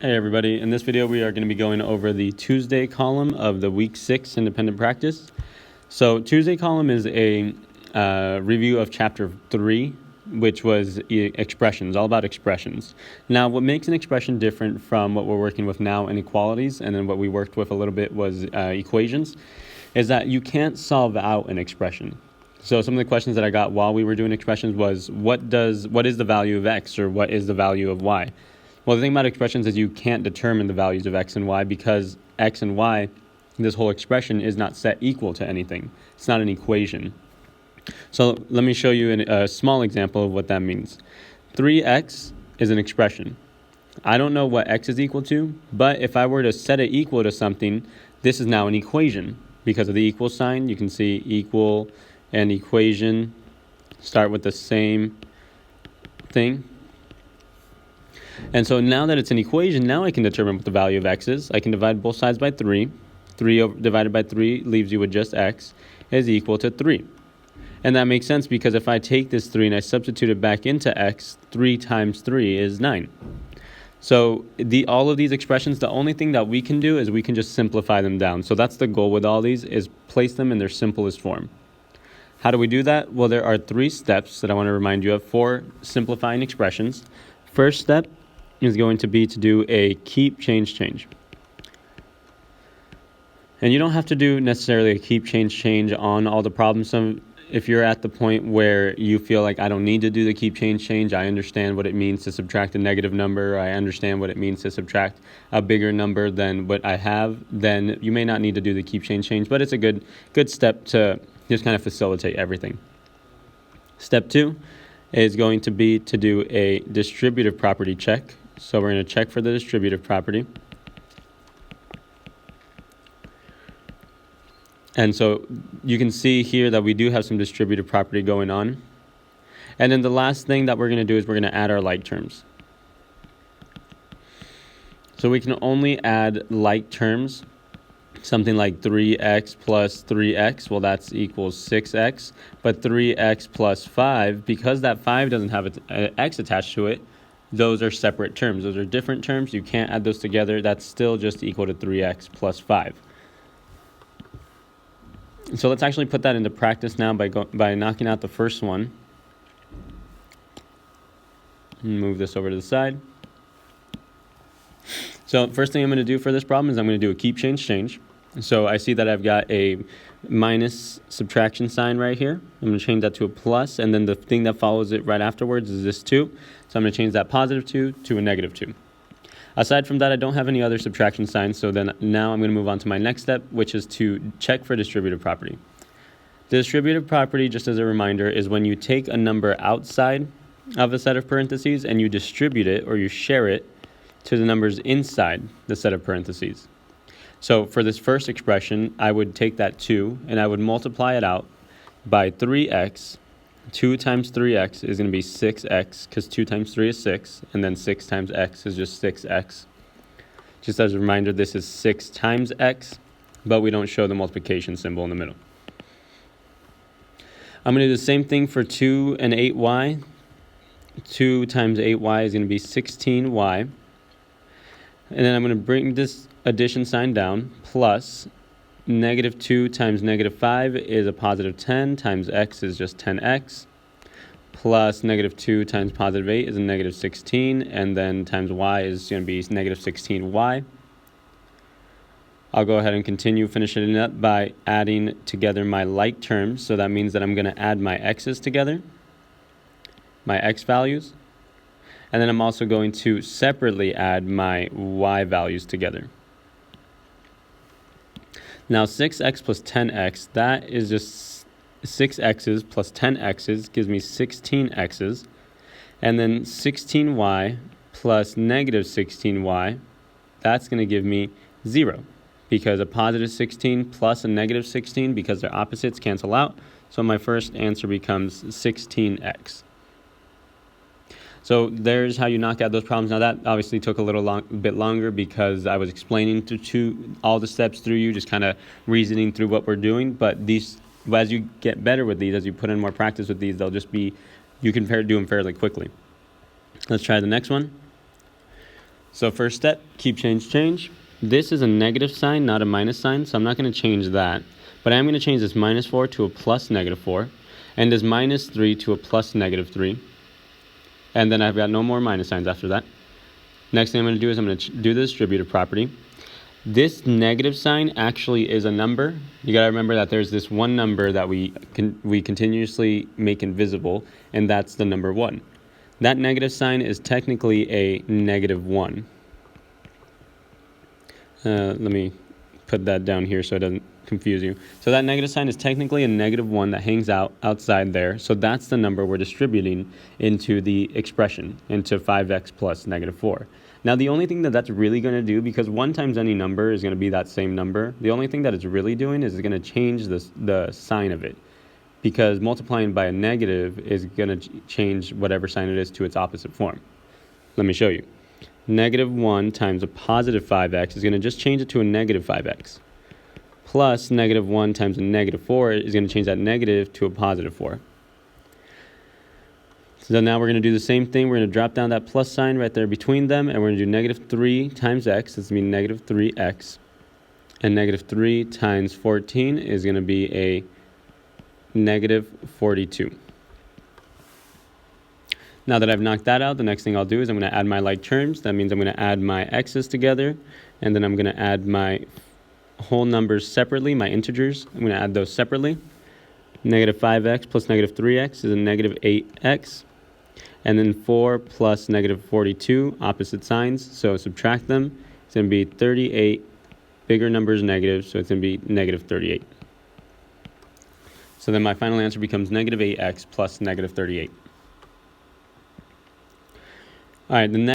Hey everybody, in this video we are going to be going over the Tuesday column of the week 6 independent practice. So Tuesday column is a review of chapter 3, which was expressions, all about expressions. Now what makes an expression different from what we're working with now, inequalities, and then what we worked with a little bit was equations, is that you can't solve out an expression. So some of the questions that I got while we were doing expressions was, what is the value of x, or what is the value of y? Well, the thing about expressions is you can't determine the values of x and y because x and y, this whole expression, is not set equal to anything. It's not an equation. So let me show you a small example of what that means. 3x is an expression. I don't know what x is equal to, but if I were to set it equal to something, this is now an equation. Because of the equal sign, you can see equal and equation start with the same thing. And so now that it's an equation, now I can determine what the value of x is. I can divide both sides by 3. 3 divided by 3 leaves you with just x is equal to 3. And that makes sense because if I take this 3 and I substitute it back into x, 3 times 3 is 9. So all of these expressions, the only thing that we can do is we can just simplify them down. So that's the goal with all these, is place them in their simplest form. How do we do that? Well, there are 3 steps that I want to remind you of for simplifying expressions. First step is going to be to do a keep, change, change. And you don't have to do necessarily a keep, change on all the problems. If you're at the point where you feel like I don't need to do the keep, change, I understand what it means to subtract a negative number, I understand what it means to subtract a bigger number than what I have, then you may not need to do the keep, change, but it's a good step to just kind of facilitate everything. Step 2 is going to be to do a distributive property check. So we're going to check for the distributive property. And so you can see here that we do have some distributive property going on. And then the last thing that we're going to do is we're going to add our like terms. So we can only add like terms, something like 3x plus 3x, well that's equals 6x, but 3x plus 5, because that 5 doesn't have an x attached to it, those are separate terms. Those are different terms. You can't add those together. That's still just equal to 3x plus 5. So let's actually put that into practice now by knocking out the first one. Move this over to the side. So first thing I'm going to do for this problem is I'm going to do a keep, change. So I see that I've got a minus subtraction sign right here. I'm going to change that to a plus, and then the thing that follows it right afterwards is this 2. So I'm going to change that positive 2 to a negative 2. Aside from that, I don't have any other subtraction signs, so then now I'm going to move on to my next step, which is to check for distributive property. The distributive property, just as a reminder, is when you take a number outside of a set of parentheses and you distribute it, or you share it, to the numbers inside the set of parentheses. So for this first expression, I would take that 2 and I would multiply it out by 3x. 2 times 3x is going to be 6x, because 2 times 3 is 6, and then 6 times x is just 6x. Just as a reminder, this is 6 times x, but we don't show the multiplication symbol in the middle. I'm going to do the same thing for 2 and 8y. 2 times 8y is going to be 16y. And then I'm going to bring this addition sign down, plus negative 2 times negative 5 is a positive 10, times x is just 10x, plus negative 2 times positive 8 is a negative 16, and then times y is going to be negative 16y. I'll go ahead and continue finishing it up by adding together my like terms. So that means that I'm going to add my x's together, my x values, and then I'm also going to separately add my y values together. Now 6x plus 10x, that is just 6x's plus 10x's gives me 16x's. And then 16y plus negative 16y, that's going to give me 0. Because a positive 16 plus a negative 16, because they're opposites, cancel out. So my first answer becomes 16x. So there's how you knock out those problems. Now that obviously took a bit longer because I was explaining to all the steps through you, just kind of reasoning through what we're doing. But as you get better with these, as you put in more practice with these, they'll just be, you can do them fairly quickly. Let's try the next one. So first step, keep, change. This is a negative sign, not a minus sign, so I'm not going to change that. But I am going to change this minus 4 to a plus negative 4, and this minus 3 to a plus negative 3. And then I've got no more minus signs after that. Next thing I'm going to do is I'm going to do the distributive property. This negative sign actually is a number. You got to remember that there's this one number that we continuously make invisible, and that's the number 1. That negative sign is technically a negative 1. Let me put that down here so it doesn't confuse you. So that negative sign is technically a negative 1 that hangs outside there. So that's the number we're distributing into the expression, into 5x plus negative 4. Now, the only thing that that's really going to do, because 1 times any number is going to be that same number, the only thing that it's really doing is it's going to change the sign of it. Because multiplying by a negative is going to change whatever sign it is to its opposite form. Let me show you. Negative 1 times a positive 5x is going to just change it to a negative 5x. Plus negative 1 times a negative 4 is going to change that negative to a positive 4. So now we're going to do the same thing. We're going to drop down that plus sign right there between them, and we're going to do negative 3 times x. That's going to be negative 3x. And negative 3 times 14 is going to be a negative 42. Now that I've knocked that out, the next thing I'll do is I'm going to add my like terms. That means I'm going to add my x's together, and then I'm going to add my whole numbers separately, my integers. I'm going to add those separately. Negative 5x plus negative 3x is a negative 8x. And then 4 plus negative 42, opposite signs, so subtract them. It's going to be 38, bigger numbers negative, so it's going to be negative 38. So then my final answer becomes negative 8x plus negative 38. All right, the next